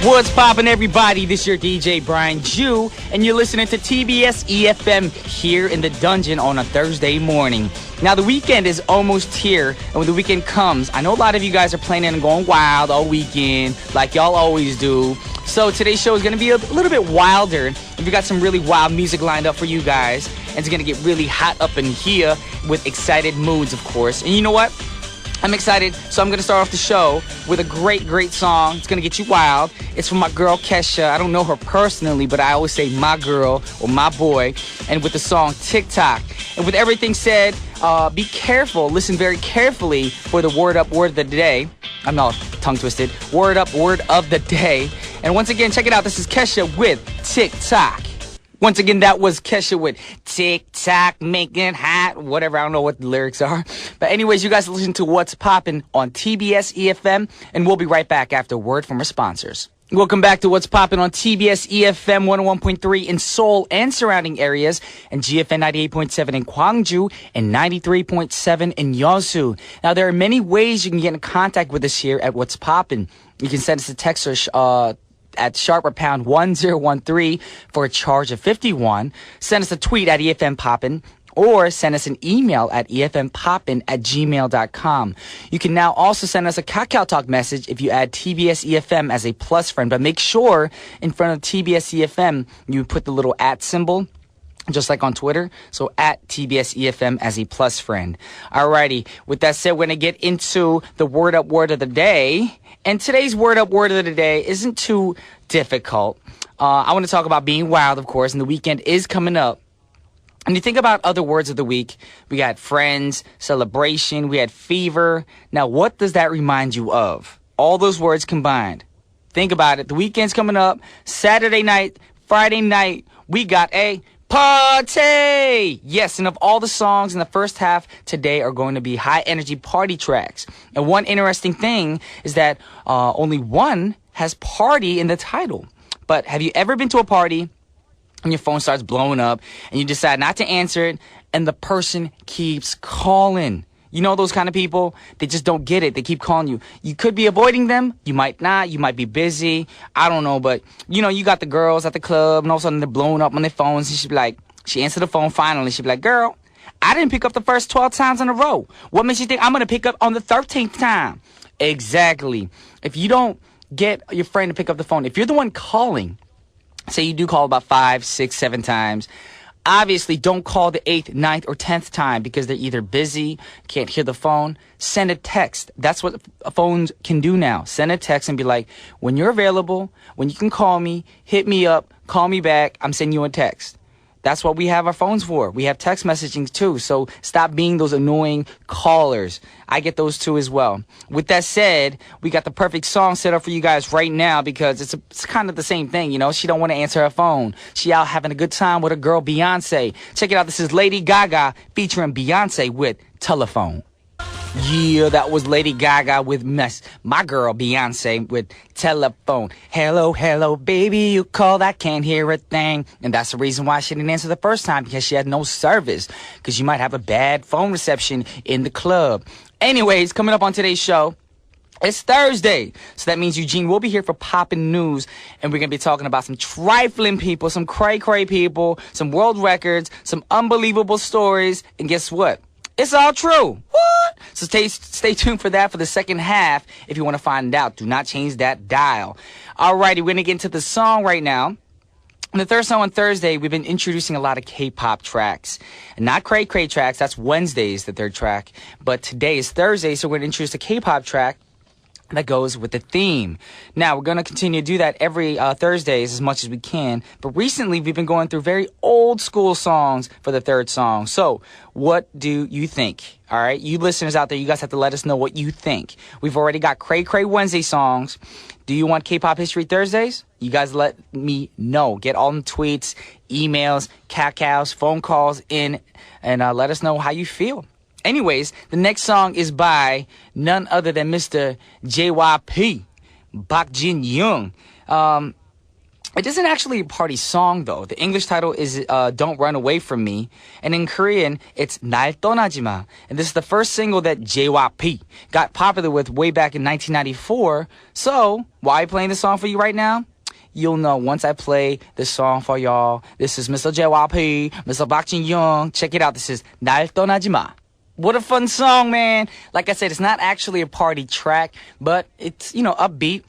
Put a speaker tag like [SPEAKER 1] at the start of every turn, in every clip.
[SPEAKER 1] What's poppin', everybody? This is your DJ Brian Jew, and you're listening to TBS efm here in the dungeon on a Thursday morning. Now, the weekend is almost here, and when the weekend comes, I know a lot of you guys are planning on going wild all weekend, like y'all always do. So today's show is going to be a little bit wilder. We got some really wild music lined up for you guys, and it's going to get really hot up in here with excited moods, of course. And you know what? I'm excited, so I'm going to start off the show with a great song. It's going to get you wild. It's from my girl, Kesha. I don't know her personally, but I always say my girl or my boy. And with the song, TikTok. And with everything said, be careful. Listen very carefully for the word up word of the day. I'm not tongue twisted. Word up word of the day. And once again, check it out. This is Kesha with TikTok. Once again, that was Kesha with TikTok, make it hot, whatever. I don't know what the lyrics are. But anyways, you guys listen to What's Poppin' on TBS EFM, and we'll be right back after a word from our sponsors. Welcome back to What's Poppin' on TBS EFM 101.3 in Seoul and surrounding areas, and GFN 98.7 in Gwangju and 93.7 in Yeosu. Now, there are many ways you can get in contact with us here at What's Poppin'. You can send us a text or at sharp or pound 1013 for a charge of 51. Send us a tweet at EFM Poppin', or send us an email at efmpoppin@gmail.com. You can now also send us a Kakao Talk message if you add TBS EFM as a plus friend, but make sure in front of TBS EFM you put the little @ symbol, just like on Twitter. So at TBS EFM as a plus friend. Alrighty, with that said, we're going to get into the word up word of the day. And today's word up word of the day isn't too difficult. I want to talk about being wild, of course, and the weekend is coming up. And you think about other words of the week. We got friends, celebration, we had fever. Now, what does that remind you of? All those words combined. Think about it. The weekend's coming up. Saturday night, Friday night, we got a party! Yes, and of all the songs in the first half today are going to be high energy party tracks. And one interesting thing is that only one has party in the title. But have you ever been to a party and your phone starts blowing up and you decide not to answer it and the person keeps calling? You know those kind of people? They just don't get it. They keep calling you. You could be avoiding them. You might not. You might be busy. I don't know. But, you know, you got the girls at the club and all of a sudden they're blowing up on their phones. And she'd be like, she answered the phone finally. She'd be like, girl, I didn't pick up the first 12 times in a row. What makes you think I'm going to pick up on the 13th time? Exactly. If you don't get your friend to pick up the phone, if you're the one calling, say you do call about 5, 6, 7 times, obviously, don't call the 8th, 9th, or 10th time because they're either busy, can't hear the phone. Send a text. That's what phones can do now. Send a text and be like, when you're available, when you can call me, hit me up, call me back, I'm sending you a text. That's what we have our phones for. We have text messaging too. So stop being those annoying callers. I get those too as well. With that said, we got the perfect song set up for you guys right now because it's kind of the same thing. You know, she don't want to answer her phone. She out having a good time with her girl Beyonce. Check it out. This is Lady Gaga featuring Beyonce with Telephone. Yeah, that was Lady Gaga with my girl Beyonce with Telephone. Hello, hello, baby, you called, I can't hear a thing. And that's the reason why she didn't answer the first time, because she had no service. Because you might have a bad phone reception in the club. Anyways, coming up on today's show, it's Thursday. So that means Eugene will be here for Poppin' News. And we're going to be talking about some trifling people, some cray-cray people, some world records, some unbelievable stories. And guess what? It's all true. What? So stay tuned for that for the second half if you want to find out. Do not change that dial. Alrighty, we're going to get into the song right now. In the third song on Thursday, we've been introducing a lot of K-pop tracks. And not cray-cray tracks. That's Wednesday's, the third track. But today is Thursday, so we're going to introduce a K-pop track that goes with the theme. Now, we're going to continue to do that every Thursdays as much as we can. But recently, we've been going through very old school songs for the third song. So, what do you think? All right, you listeners out there, you guys have to let us know what you think. We've already got Cray Cray Wednesday songs. Do you want K-Pop History Thursdays? You guys let me know. Get all the tweets, emails, cacaos, phone calls in, and let us know how you feel. Anyways, the next song is by none other than Mr. JYP, Bak Jin Young. It isn't actually a party song, though. The English title is Don't Run Away From Me. And in Korean, it's 날 떠나지 마. And this is the first single that JYP got popular with way back in 1994. So, why are you playing this song for you right now? You'll know once I play this song for y'all. This is Mr. JYP, Mr. Park Jin-young. Check it out. This is 날 떠나지 마. What a fun song, man. Like I said, it's not actually a party track, but it's, upbeat.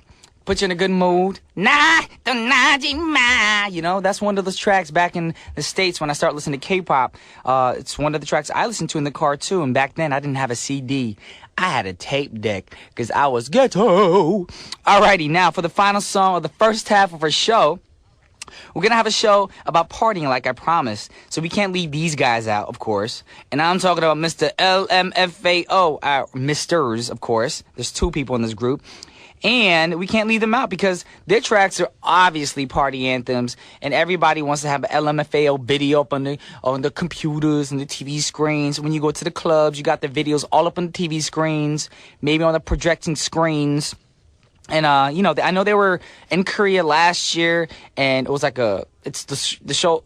[SPEAKER 1] Put you in a good mood. Nah, 떠나지 마. That's one of those tracks back in the States when I start listening to K-pop. It's one of the tracks I listened to in the car too. And back then I didn't have a CD. I had a tape deck because I was ghetto. Alrighty, now for the final song of the first half of our show. We're going to have a show about partying like I promised. So we can't leave these guys out, of course. And I'm talking about Mr. LMFAO, Misters, of course. There's two people in this group. And we can't leave them out because their tracks are obviously party anthems, and everybody wants to have an LMFAO video up on the computers and the TV screens. When you go to the clubs, you got the videos all up on the TV screens, maybe on the projecting screens. And I know they were in Korea last year, and it was like the show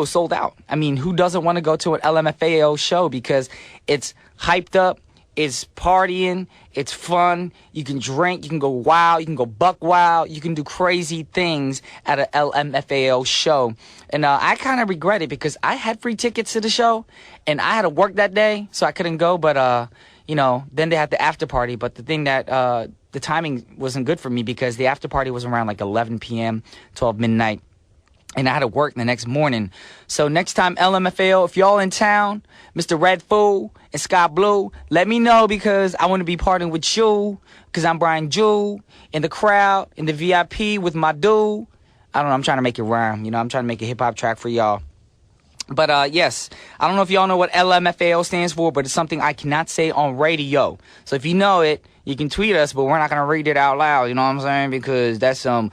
[SPEAKER 1] sold out. I mean, who doesn't want to go to an LMFAO show because it's hyped up? It's partying, it's fun, you can drink, you can go wild, you can go buck wild, you can do crazy things at a LMFAO show. And I kind of regret it because I had free tickets to the show, and I had to work that day, so I couldn't go, but, then they had the after party, but the thing that, the timing wasn't good for me because the after party was around like 11 p.m., 12 midnight. And I had to work the next morning. So next time, LMFAO, if y'all in town, Mr. Red Fool and Sky Blue, let me know because I want to be partying with you because I'm Brian Jew in the crowd, in the VIP with my dude. I don't know, I'm trying to make it rhyme. I'm trying to make a hip-hop track for y'all. But, yes, I don't know if y'all know what LMFAO stands for, but it's something I cannot say on radio. So if you know it, you can tweet us, but we're not going to read it out loud, you know what I'm saying? Because that's some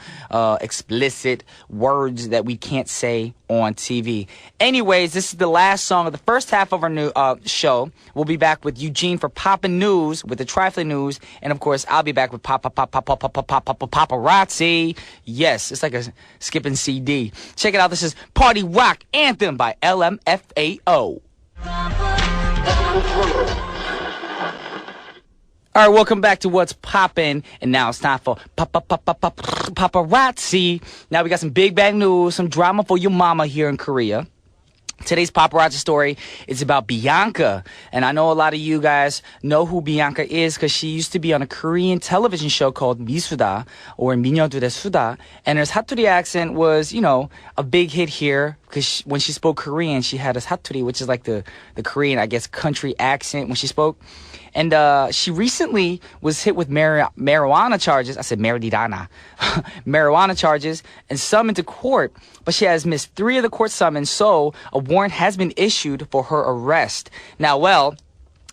[SPEAKER 1] explicit words that we can't say on TV. Anyways, this is the last song of the first half of our new show. We'll be back with Eugene for Poppin' News, with the trifling news. And, of course, I'll be back with Paparazzi. Yes, it's like a skipping CD. Check it out. This is Party Rock Anthem by LMFAO. All right, welcome back to What's Poppin', and now it's time for Paparazzi. Now we got some big bang news, some drama for your mama here in Korea. Today's paparazzi story is about Bianca, and I know a lot of you guys know who Bianca is because she used to be on a Korean television show called 미수다 or 미녀들의 수다, and her 사투리 accent was, a big hit here because when she spoke Korean, she had a 사투리, which is like the Korean, I guess, country accent when she spoke. And she recently was hit with marijuana charges. I said marijuana. Marijuana charges and summoned to court. But she has missed 3 of the court summons, so a warrant has been issued for her arrest. Now,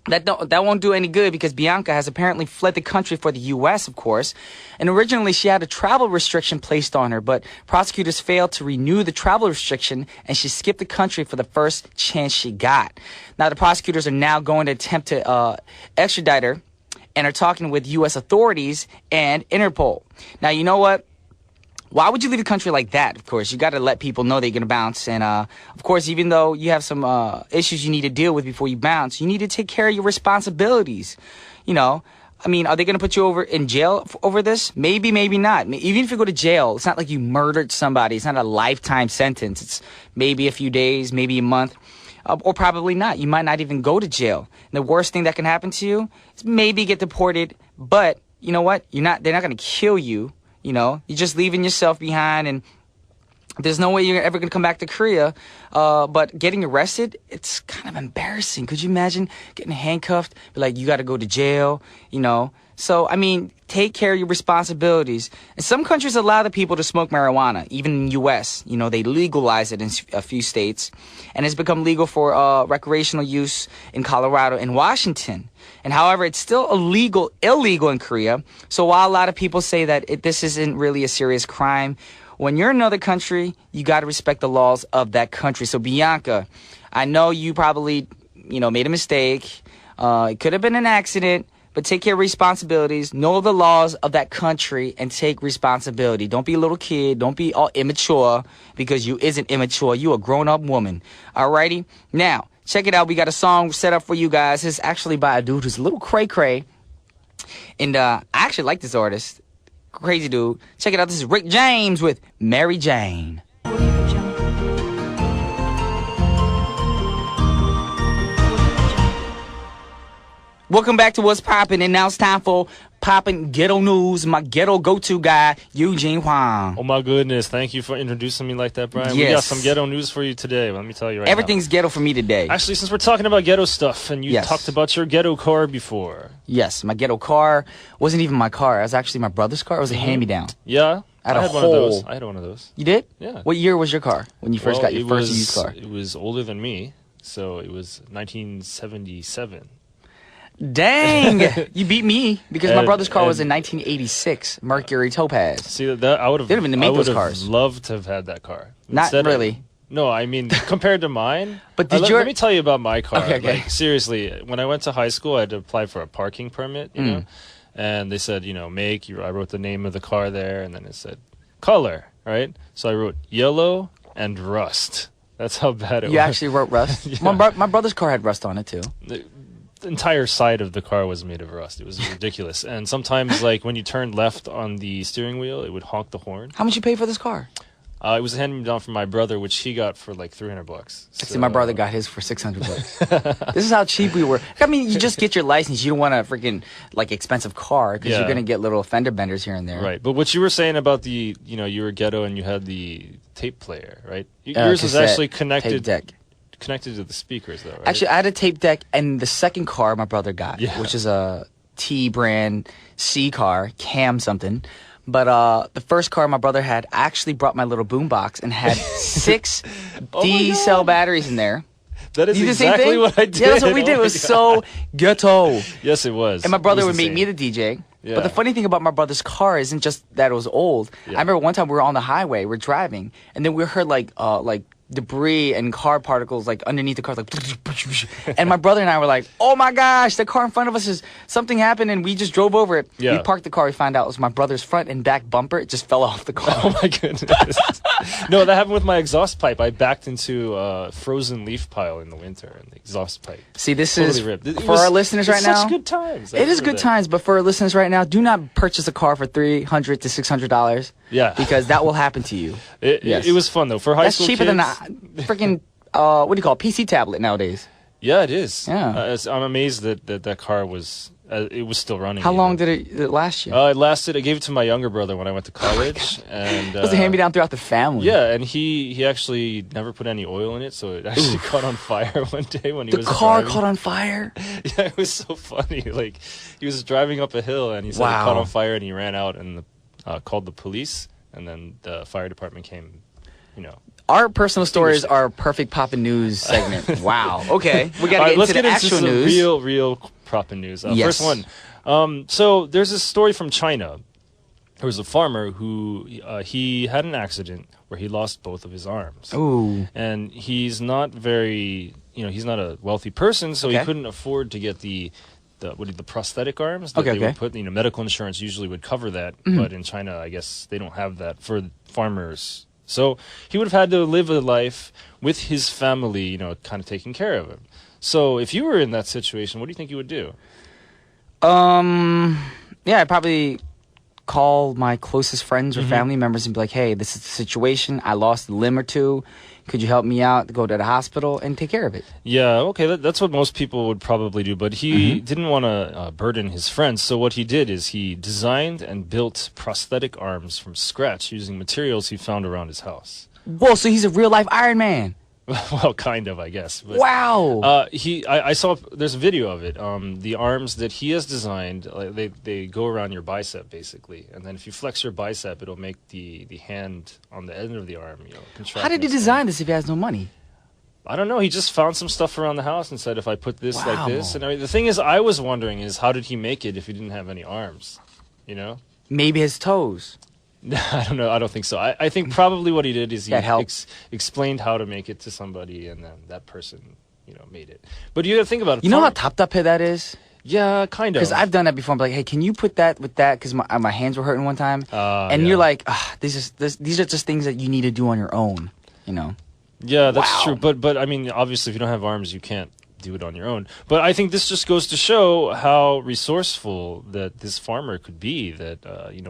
[SPEAKER 1] that won't do any good because Bianca has apparently fled the country for the U.S., of course. And originally, she had a travel restriction placed on her, but prosecutors failed to renew the travel restriction, and she skipped the country for the first chance she got. Now, the prosecutors are now going to attempt to extradite her and are talking with U.S. authorities and Interpol. Now, you know what? Why would you leave a country like that? Of course, you got to let people know they're going to bounce. And, of course, even though you have some issues you need to deal with before you bounce, you need to take care of your responsibilities. Are they going to put you over in jail over this? Maybe, maybe not. Even if you go to jail, it's not like you murdered somebody. It's not a lifetime sentence. It's maybe a few days, maybe a month, or probably not. You might not even go to jail. And the worst thing that can happen to you is maybe get deported. But you know what? They're not going to kill you. You're just leaving yourself behind, and there's no way you're ever going to come back to Korea. But getting arrested, it's kind of embarrassing. Could you imagine getting handcuffed? Be like, you got to go to jail, So, take care of your responsibilities. And some countries allow the people to smoke marijuana, even in the U.S. They legalize it in a few states. And it's become legal for recreational use in Colorado and Washington. And however, it's still illegal in Korea. So while a lot of people say that this isn't really a serious crime, when you're in another country, you got to respect the laws of that country. So Bianca, I know you probably, made a mistake. It could have been an accident. but take care of responsibilities. Know the laws of that country and take responsibility. Don't be a little kid. Don't be all immature because you isn't immature. You a grown-up woman. Alrighty? Now, check it out. We got a song set up for you guys. It's actually by a dude who's a little cray-cray. And I actually like this artist. Crazy dude. Check it out. This is Rick James with Mary Jane. Welcome back to What's Poppin', and now it's time for Poppin' Ghetto News. My ghetto go-to guy, Eugene Huang.
[SPEAKER 2] Oh my goodness, thank you for introducing me like that, Brian.
[SPEAKER 1] Yes.
[SPEAKER 2] We got some ghetto news for you today, let me tell you right
[SPEAKER 1] Everything's
[SPEAKER 2] now.
[SPEAKER 1] ghetto for me today.
[SPEAKER 2] Actually, since we're talking about ghetto stuff, and you
[SPEAKER 1] Yes.
[SPEAKER 2] talked about your ghetto car before.
[SPEAKER 1] Yes, my ghetto car wasn't even my car. It was actually my brother's car. It was a hand-me-down.
[SPEAKER 2] Yeah,
[SPEAKER 1] I had
[SPEAKER 2] I
[SPEAKER 1] a
[SPEAKER 2] had one of those.
[SPEAKER 1] hole.
[SPEAKER 2] I had one of those.
[SPEAKER 1] You did?
[SPEAKER 2] Yeah.
[SPEAKER 1] What year was your car when you first got your first used car?
[SPEAKER 2] It was older than me, so it was 1977.
[SPEAKER 1] Dang! You beat me because my
[SPEAKER 2] And-
[SPEAKER 1] brother's car was in
[SPEAKER 2] and-
[SPEAKER 1] 1986 Mercury Topaz.
[SPEAKER 2] See, that I would have.
[SPEAKER 1] They didn't even make
[SPEAKER 2] I
[SPEAKER 1] those
[SPEAKER 2] would have
[SPEAKER 1] cars.
[SPEAKER 2] loved to have had that car.
[SPEAKER 1] Not
[SPEAKER 2] Instead of-
[SPEAKER 1] really.
[SPEAKER 2] No, I mean compared to mine.
[SPEAKER 1] But did
[SPEAKER 2] let me tell you about my car.
[SPEAKER 1] Okay, okay.
[SPEAKER 2] Like, seriously, when I went to high school, I had to apply for a parking permit. You
[SPEAKER 1] Mm.
[SPEAKER 2] know, and they said, make. I wrote the name of the car there, and then it said color. Right. So I wrote yellow and rust. That's how bad it
[SPEAKER 1] You
[SPEAKER 2] was.
[SPEAKER 1] actually wrote rust?
[SPEAKER 2] Yeah.
[SPEAKER 1] My brother's car had rust on it too.
[SPEAKER 2] The entire side of the car was made of rust. It was ridiculous. And sometimes, like when you turned left on the steering wheel, it would honk the horn.
[SPEAKER 1] How much you pay for this car?
[SPEAKER 2] It was a hand-me-down from my brother, which he got for like $300.
[SPEAKER 1] See, my brother got his for $600. This is how cheap we were. I mean, you just get your license. You don't want a freaking like expensive car because you're
[SPEAKER 2] Yeah.
[SPEAKER 1] gonna get little fender benders here and there.
[SPEAKER 2] Right, but what you were saying about the, you were ghetto and you had the tape player, right? Yours was
[SPEAKER 1] Cassette,
[SPEAKER 2] actually
[SPEAKER 1] tape
[SPEAKER 2] connected
[SPEAKER 1] deck.
[SPEAKER 2] connected to the speakers, though, right?
[SPEAKER 1] Actually, I had a tape deck, and the second car my brother got,
[SPEAKER 2] Yeah.
[SPEAKER 1] which is a T brand C car, Cam something. But the first car my brother had, I actually brought my little boombox and had 6
[SPEAKER 2] Oh my
[SPEAKER 1] D-cell
[SPEAKER 2] God.
[SPEAKER 1] batteries in there.
[SPEAKER 2] that is
[SPEAKER 1] You did the same
[SPEAKER 2] exactly
[SPEAKER 1] thing?
[SPEAKER 2] what I did.
[SPEAKER 1] Yeah, that's what we
[SPEAKER 2] Oh
[SPEAKER 1] did. It
[SPEAKER 2] my
[SPEAKER 1] was
[SPEAKER 2] God.
[SPEAKER 1] so ghetto.
[SPEAKER 2] Yes, it was.
[SPEAKER 1] And my brother
[SPEAKER 2] It
[SPEAKER 1] would
[SPEAKER 2] was
[SPEAKER 1] make me
[SPEAKER 2] insane.
[SPEAKER 1] the DJ.
[SPEAKER 2] Yeah.
[SPEAKER 1] But the funny thing about my brother's car isn't just that it was old.
[SPEAKER 2] Yeah.
[SPEAKER 1] I remember one time we were on the highway, we're driving, and then we heard like debris and car particles like underneath the car, like, and my brother and I were like, "Oh my gosh, the car in front of us is something happened," and we just drove over it.
[SPEAKER 2] Yeah.
[SPEAKER 1] We parked the car. We found out it was my brother's front and back bumper. It just fell off the car.
[SPEAKER 2] Oh my goodness! No, that happened with my exhaust pipe. I backed into a frozen leaf pile in the winter, and the exhaust pipe.
[SPEAKER 1] See, this
[SPEAKER 2] Totally
[SPEAKER 1] is
[SPEAKER 2] ripped. It
[SPEAKER 1] for
[SPEAKER 2] was-
[SPEAKER 1] our listeners
[SPEAKER 2] it's
[SPEAKER 1] right now.
[SPEAKER 2] Such good times. I
[SPEAKER 1] It is
[SPEAKER 2] remember
[SPEAKER 1] good
[SPEAKER 2] that.
[SPEAKER 1] times, but for our listeners right now, do not purchase a car for $300 to $600.
[SPEAKER 2] Yeah.
[SPEAKER 1] because that will happen to you. Yes.
[SPEAKER 2] It was fun though for high
[SPEAKER 1] That's
[SPEAKER 2] school
[SPEAKER 1] cheaper
[SPEAKER 2] kids.
[SPEAKER 1] than a freaking what do you call it? PC tablet nowadays.
[SPEAKER 2] Yeah, it is.
[SPEAKER 1] Yeah.
[SPEAKER 2] I'm amazed that car was it was still running.
[SPEAKER 1] How
[SPEAKER 2] even.
[SPEAKER 1] long did it last you?
[SPEAKER 2] It lasted. I gave it to my younger brother when I went to college, and
[SPEAKER 1] It was a hand-me-down throughout the family.
[SPEAKER 2] Yeah, and he actually never put any oil in it, so it actually caught on fire one day when he
[SPEAKER 1] The
[SPEAKER 2] was
[SPEAKER 1] car
[SPEAKER 2] driving.
[SPEAKER 1] caught on fire.
[SPEAKER 2] Yeah, it was so funny. Like he was driving up a hill and he said it
[SPEAKER 1] Wow.
[SPEAKER 2] caught on fire and he ran out and called the police and then the fire department came.
[SPEAKER 1] Our personal stories are a perfect Poppin' News segment. Wow. Okay, we got
[SPEAKER 2] All
[SPEAKER 1] to
[SPEAKER 2] right, let's
[SPEAKER 1] get into
[SPEAKER 2] get
[SPEAKER 1] the
[SPEAKER 2] into
[SPEAKER 1] actual
[SPEAKER 2] some
[SPEAKER 1] news.
[SPEAKER 2] real Poppin' news.
[SPEAKER 1] Yes.
[SPEAKER 2] First one. So there's this story from China. There was a farmer who he had an accident where he lost both of his arms.
[SPEAKER 1] Ooh.
[SPEAKER 2] And he's not very, he's not a wealthy person, so he
[SPEAKER 1] Okay.
[SPEAKER 2] couldn't afford to get the prosthetic arms that
[SPEAKER 1] Okay,
[SPEAKER 2] they would
[SPEAKER 1] okay.
[SPEAKER 2] put. Medical insurance usually would cover that, but in China, I guess they don't have that for farmers. So he would have had to live a life with his family, kind of taking care of him. So if you were in that situation, what do you think you would do?
[SPEAKER 1] Yeah, I'd probably call my closest friends or
[SPEAKER 2] Mm-hmm.
[SPEAKER 1] family members and be like, "Hey, this is the situation. I lost a limb or two. Could you help me out? Go to the hospital and take care of it."
[SPEAKER 2] Yeah, okay, that's what most people would probably do, but he didn't want to burden his friends, so what he did is he designed and built prosthetic arms from scratch using materials he found around his house.
[SPEAKER 1] Whoa, so he's a real life Iron Man.
[SPEAKER 2] Well, kind of, I guess. But,
[SPEAKER 1] Wow.
[SPEAKER 2] I saw, there's a video of it, the arms that he has designed, they go around your bicep, basically, and then if you flex your bicep, it'll make the hand on the end of the arm, contract.
[SPEAKER 1] How did he
[SPEAKER 2] and expand.
[SPEAKER 1] design this if he has no money?
[SPEAKER 2] I don't know. He just found some stuff around the house and said, if I put this like
[SPEAKER 1] Wow.
[SPEAKER 2] this, and the thing is, I was wondering is how did he make it if he didn't have any arms?
[SPEAKER 1] Maybe his toes.
[SPEAKER 2] I don't know. I don't think so. I think probably what he did is he
[SPEAKER 1] That helps.
[SPEAKER 2] explained how to make it to somebody, and then that person, made it. But you got to think about it.
[SPEAKER 1] You know how topped up that is?
[SPEAKER 2] Yeah, kind of.
[SPEAKER 1] Because I've done that before. I'm like, hey, can you put that with that? Because my hands were hurting one time. And you're like, these are just things that you need to do on your own, you know?
[SPEAKER 2] Yeah, that's true. But I mean, obviously, if you don't have arms, you can't do it on your own. But I think this just goes to show how resourceful that this farmer could be. That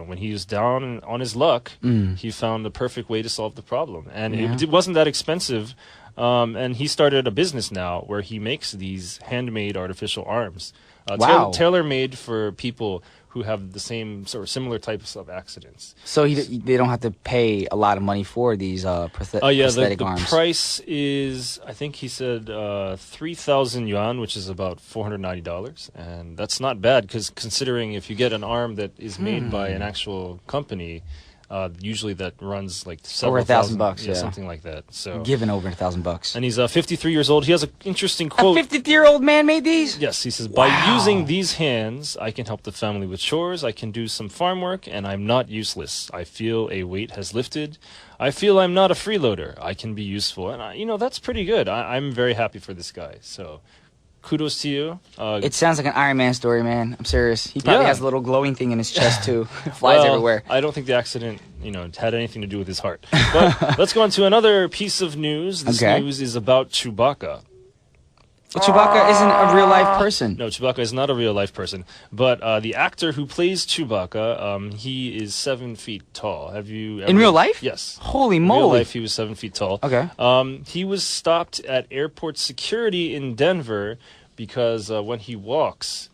[SPEAKER 2] when he was down on his luck, he found the perfect way to solve the problem, and it wasn't that expensive. And he started a business now where he makes these handmade artificial arms, tailor-made for people who have the same sort of similar types of accidents.
[SPEAKER 1] So they don't have to pay a lot of money for these prosthetic arms.
[SPEAKER 2] The price is, I think he said 3,000 yuan, which is about $490, and that's not bad because considering if you get an arm that is made by an actual company, usually that runs like
[SPEAKER 1] over $1,000,
[SPEAKER 2] something like that. So
[SPEAKER 1] given over $1,000,
[SPEAKER 2] and he's 53 years old. He has an interesting quote.
[SPEAKER 1] A 53-year-old man made these?
[SPEAKER 2] Yes, he says, by using these hands, I can help the family with chores. I can do some farm work, and I'm not useless. I feel a weight has lifted. I feel I'm not a freeloader. I can be useful, and that's pretty good. I'm very happy for this guy. So. Kudos to you.
[SPEAKER 1] It sounds like an Iron Man story, man. I'm serious. He probably has a little glowing thing in his chest, too. Flies everywhere.
[SPEAKER 2] I don't think the accident, had anything to do with his heart. But let's go on to another piece of news. This news is about Chewbacca.
[SPEAKER 1] Well, Chewbacca isn't a real-life person.
[SPEAKER 2] No, Chewbacca is not a real-life person. But the actor who plays Chewbacca, he is 7 feet tall. Have you ever...
[SPEAKER 1] In real life?
[SPEAKER 2] Yes.
[SPEAKER 1] Holy moly.
[SPEAKER 2] In real life, he was 7 feet tall.
[SPEAKER 1] Okay.
[SPEAKER 2] He was stopped at airport security in Denver because when he walks,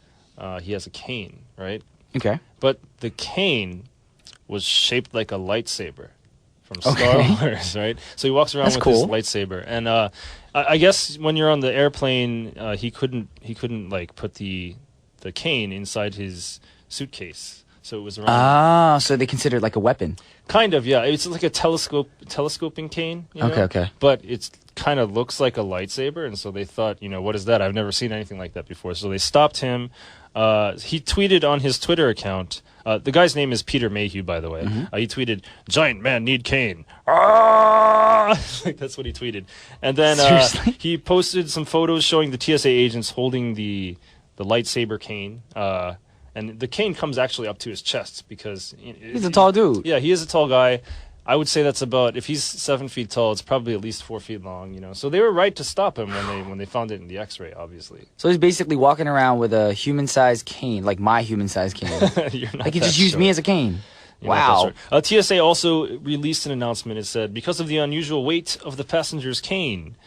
[SPEAKER 2] he has a cane, right?
[SPEAKER 1] Okay.
[SPEAKER 2] But the cane was shaped like a lightsaber from Star Wars, right? So he walks around with his lightsaber, and I guess when you're on the airplane, he couldn't like put the cane inside his suitcase, so it was around.
[SPEAKER 1] So they consider it like a weapon.
[SPEAKER 2] Kind of, yeah. It's like a telescoping cane.
[SPEAKER 1] Okay.
[SPEAKER 2] But it's kind of looks like a lightsaber, and so they thought, what is that? I've never seen anything like that before. So they stopped him. He tweeted on his Twitter account. The guy's name is Peter Mayhew, by the way. He tweeted, "Giant man need cane." That's what he tweeted. And then he posted some photos showing the TSA agents holding the lightsaber cane. And the cane comes actually up to his chest because...
[SPEAKER 1] He's a tall dude.
[SPEAKER 2] Yeah, he is a tall guy. I would say that's about... If he's 7 feet tall, it's probably at least 4 feet long, So they were right to stop him when they found it in the X-ray, obviously.
[SPEAKER 1] So he's basically walking around with a human-sized cane, like my human-sized cane. Like he just used me as a cane. Wow.
[SPEAKER 2] TSA also released an announcement. It said, because of the unusual weight of the passenger's cane...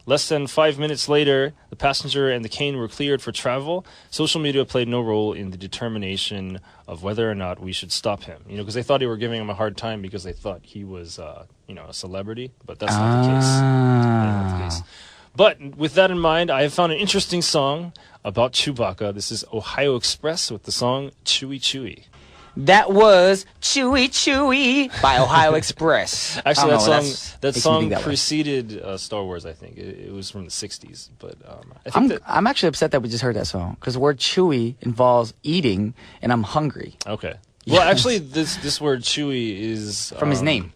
[SPEAKER 2] less than 5 minutes later, the passenger and the cane were cleared for travel. Social media played no role in the determination of whether or not we should stop him. Because they thought they were giving him a hard time because they thought he was, a celebrity. But that's not the case. That's not the case. But with that in mind, I have found an interesting song about Chewbacca. This is Ohio Express with the song Chewy Chewy.
[SPEAKER 1] That was Chewy Chewy by Ohio Express.
[SPEAKER 2] Actually, that song preceded Star Wars, I think. It was from the 60s. But
[SPEAKER 1] I'm actually upset that we just heard that song because the word chewy involves eating, and I'm hungry.
[SPEAKER 2] Okay. Well, actually, this word chewy is...
[SPEAKER 1] from his name.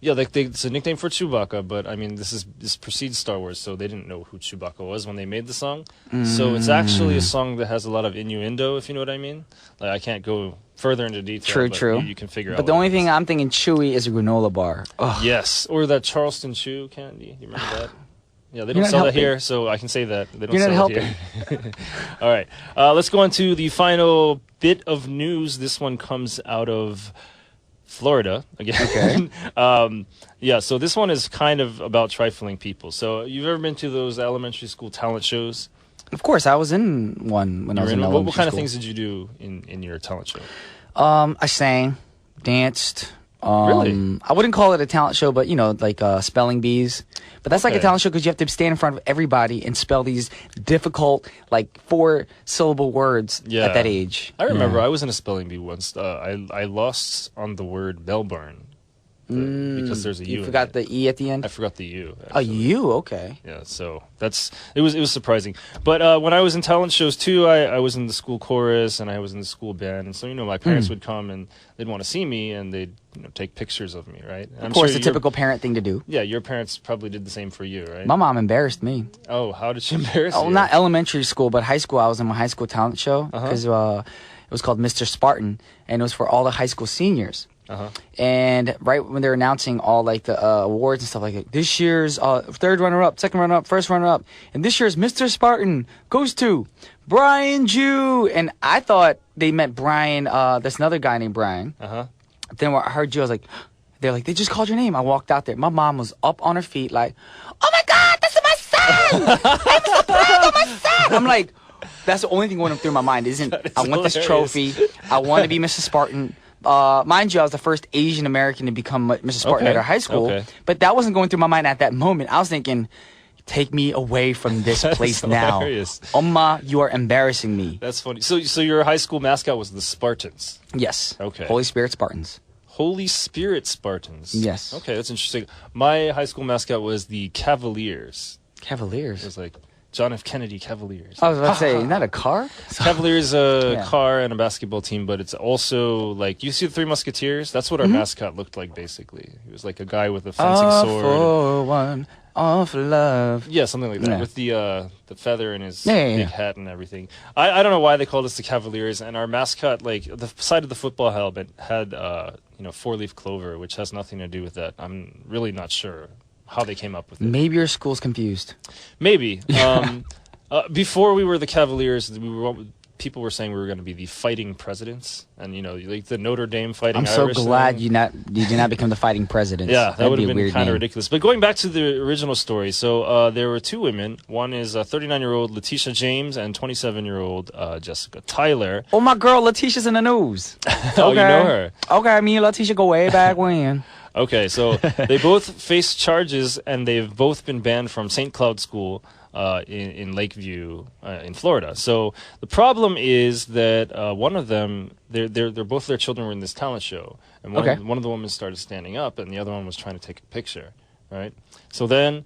[SPEAKER 2] Yeah, it's a nickname for Chewbacca, but I mean, this precedes Star Wars, so they didn't know who Chewbacca was when they made the song. So it's actually a song that has a lot of innuendo, if you know what I mean. Like, I can't go further into detail.
[SPEAKER 1] True.
[SPEAKER 2] You can figure out.
[SPEAKER 1] But the only thing I'm thinking chewy is a granola bar. Ugh.
[SPEAKER 2] Yes, or that Charleston Chew candy. You remember that? Yeah, they don't sell that here, so I can say that. They don't sell it here. All right, let's go on to the final bit of news. This one comes out of Florida again. Okay. So this one is kind of about trifling people. So you've ever been to those elementary school talent shows?
[SPEAKER 1] Of course, I was in one when I was in elementary
[SPEAKER 2] What kind
[SPEAKER 1] school.
[SPEAKER 2] of things did you do in your talent show?
[SPEAKER 1] I sang, danced.
[SPEAKER 2] Really?
[SPEAKER 1] I wouldn't call it a talent show, but like spelling bees. But that's like a talent show because you have to stand in front of everybody and spell these difficult, 4-syllable words at that age.
[SPEAKER 2] I remember I was in a spelling bee once. I lost on the word Melbourne. because there's a U.
[SPEAKER 1] You forgot the E at the end?
[SPEAKER 2] I forgot the U.
[SPEAKER 1] A U, okay.
[SPEAKER 2] Yeah, so it was surprising. But when I was in talent shows too, I was in the school chorus and I was in the school band, and so my parents would come and they'd want to see me and they'd take pictures of me, right? And
[SPEAKER 1] of course, the typical parent thing to do.
[SPEAKER 2] Yeah, your parents probably did the same for you, right?
[SPEAKER 1] My mom embarrassed me.
[SPEAKER 2] Oh, how did she embarrass you?
[SPEAKER 1] Oh, not elementary school, but high school. I was in my high school talent show because it was called Mr. Spartan, and it was for all the high school seniors. And right when they're announcing all like the awards and stuff like that, this year's third runner-up, second runner-up, first runner-up, and this year's Mr. Spartan goes to Brian Jew. And I thought they meant Brian. There's another guy named Brian. Then when I heard Jew, I was like, they just called your name. I walked out there. My mom was up on her feet like, oh my God, this is my son! I'm so proud of my son! I'm like, that's the only thing going through my mind. I want this trophy. I want to be Mr. Spartan. Mind you, I was the first Asian American to become Mr. Spartan at our high school. But that wasn't going through my mind at that moment. I was thinking, take me away from this place now. 엄마, you are embarrassing me.
[SPEAKER 2] That's funny. So your high school mascot was the Spartans?
[SPEAKER 1] Yes.
[SPEAKER 2] Okay.
[SPEAKER 1] Holy Spirit Spartans.
[SPEAKER 2] Holy Spirit Spartans.
[SPEAKER 1] Yes.
[SPEAKER 2] Okay, that's interesting. My high school mascot was the Cavaliers.
[SPEAKER 1] Cavaliers?
[SPEAKER 2] It was like John F. Kennedy Cavaliers.
[SPEAKER 1] I was about to say, isn't that a car?
[SPEAKER 2] Cavaliers a car and a basketball team, but it's also like, you see the Three Musketeers? That's what our mascot looked like, basically. He was like a guy with a fencing sword.
[SPEAKER 1] For one, all for love.
[SPEAKER 2] Yeah, something like that. Yeah. With the feather in his big hat and everything. I don't know why they called us the Cavaliers, and our mascot, like the side of the football helmet had four-leaf clover, which has nothing to do with that. I'm really not sure how they came up with it.
[SPEAKER 1] Maybe your school's confused.
[SPEAKER 2] Maybe. Before we were the Cavaliers, people were saying we were going to be the fighting presidents, and like the Notre Dame fighting Irish.
[SPEAKER 1] I'm so glad you did not become the fighting presidents.
[SPEAKER 2] Yeah, that would have been kind
[SPEAKER 1] of
[SPEAKER 2] ridiculous. But going back to the original story, so there were two women. One is 39-year-old Letitia James and 27-year-old Jessica Tyler.
[SPEAKER 1] Oh, my girl Letitia's in the news.
[SPEAKER 2] Oh, you know her?
[SPEAKER 1] Okay, me and Letitia go way back when.
[SPEAKER 2] Okay, so they both face charges, and they've both been banned from St. Cloud School in Lakeview, in Florida. So the problem is that one of them, they're both their children were in this talent show, and one of the women started standing up, and the other one was trying to take a picture, right? So then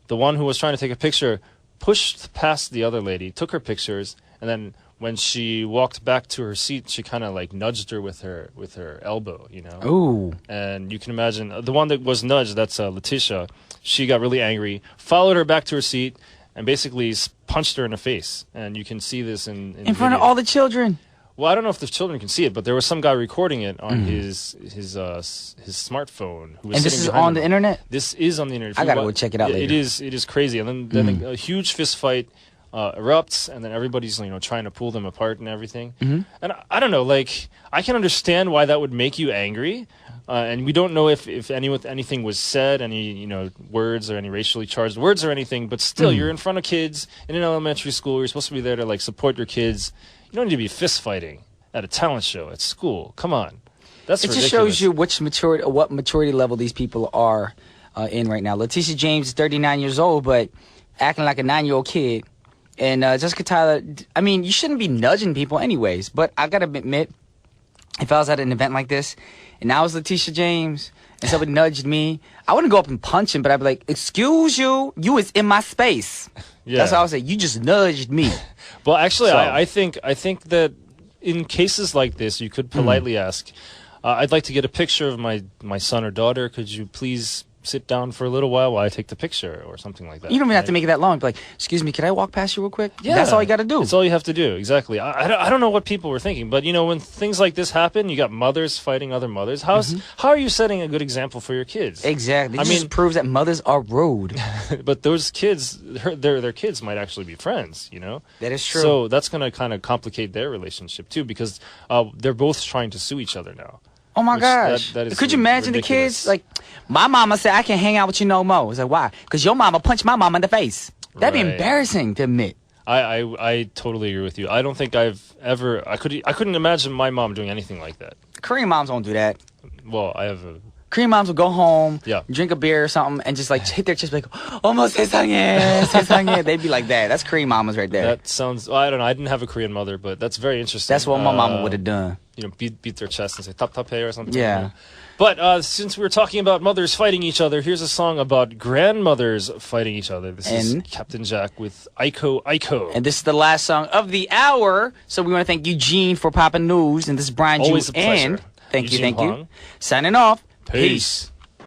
[SPEAKER 2] the one who was trying to take a picture pushed past the other lady, took her pictures, and then when she walked back to her seat, she kind of like nudged her with her elbow,
[SPEAKER 1] Ooh.
[SPEAKER 2] And you can imagine the one that was nudged, that's Letitia. She got really angry, followed her back to her seat, and basically punched her in the face. And you can see this in
[SPEAKER 1] front of all the children.
[SPEAKER 2] Well, I don't know if the children can see it, but there was some guy recording it on his smartphone. Who was
[SPEAKER 1] and this is on the internet?
[SPEAKER 2] This is on the internet.
[SPEAKER 1] I got to go check it out later.
[SPEAKER 2] It is crazy. And then a huge fist fight erupts, and then everybody's trying to pull them apart and everything. And I don't know, like, I can understand why that would make you angry. And we don't know if anything was said, any words or any racially charged words or anything. But still, you're in front of kids in an elementary school. You're supposed to be there to like support your kids. You don't need to be fist fighting at a talent show at school. Come on, that's ridiculous.
[SPEAKER 1] Just shows you what maturity level these people are in right now. Letitia James is 39 years old, but acting like a 9-year-old kid. And Jessica Tyler, I mean, you shouldn't be nudging people anyways. But I gotta admit, if I was at an event like this, and I was Letitia James, and somebody nudged me, I wouldn't go up and punch him, but I'd be like, excuse you, you was in my space. Yeah. That's how I would say, you just nudged me.
[SPEAKER 2] Well, actually, so, I think that in cases like this, you could politely ask, I'd like to get a picture of my son or daughter. Could you please sit down for a little while I take the picture or something like that.
[SPEAKER 1] You don't even have to make it that long. Be like, excuse me, can I walk past you real quick?
[SPEAKER 2] Yeah.
[SPEAKER 1] That's all you got to do.
[SPEAKER 2] That's all you have to do. Exactly. I don't know what people were thinking, but when things like this happen, you got mothers fighting other mothers. How are you setting a good example for your kids?
[SPEAKER 1] Exactly. It just proves that mothers are rude.
[SPEAKER 2] But those kids, their kids might actually be friends,
[SPEAKER 1] That is true.
[SPEAKER 2] So that's going to kind of complicate their relationship too, because they're both trying to sue each other now.
[SPEAKER 1] Oh my gosh.
[SPEAKER 2] That is
[SPEAKER 1] Could you imagine
[SPEAKER 2] ridiculous.
[SPEAKER 1] the kids? Like, my mama said, I can't hang out with you no more. It's like, why? Because your mama punched my mama in the face. That'd be embarrassing to admit.
[SPEAKER 2] I totally agree with you. I don't think I couldn't imagine my mom doing anything like that.
[SPEAKER 1] Korean moms don't do that.
[SPEAKER 2] Well, I have a...
[SPEAKER 1] Korean moms will go home,
[SPEAKER 2] Yeah.
[SPEAKER 1] drink a beer or something, and just like hit their chest like, almost 세상에. They'd be like that. That's Korean mamas right there.
[SPEAKER 2] That sounds... I don't know. I didn't have a Korean mother, but that's very interesting.
[SPEAKER 1] That's what my mama would have done.
[SPEAKER 2] Beat their chest and say, tap tap hey or something.
[SPEAKER 1] Yeah.
[SPEAKER 2] But since we were talking about mothers fighting each other, here's a song about grandmothers fighting each other. This is Captain Jack with Aiko Aiko.
[SPEAKER 1] And this is the last song of the hour. So we want to thank Eugene for popping news. And this is Brian
[SPEAKER 2] Always
[SPEAKER 1] Ju.
[SPEAKER 2] a pleasure.
[SPEAKER 1] And thank
[SPEAKER 2] Eugene
[SPEAKER 1] you.
[SPEAKER 2] Huang.
[SPEAKER 1] Signing off.
[SPEAKER 2] Peace.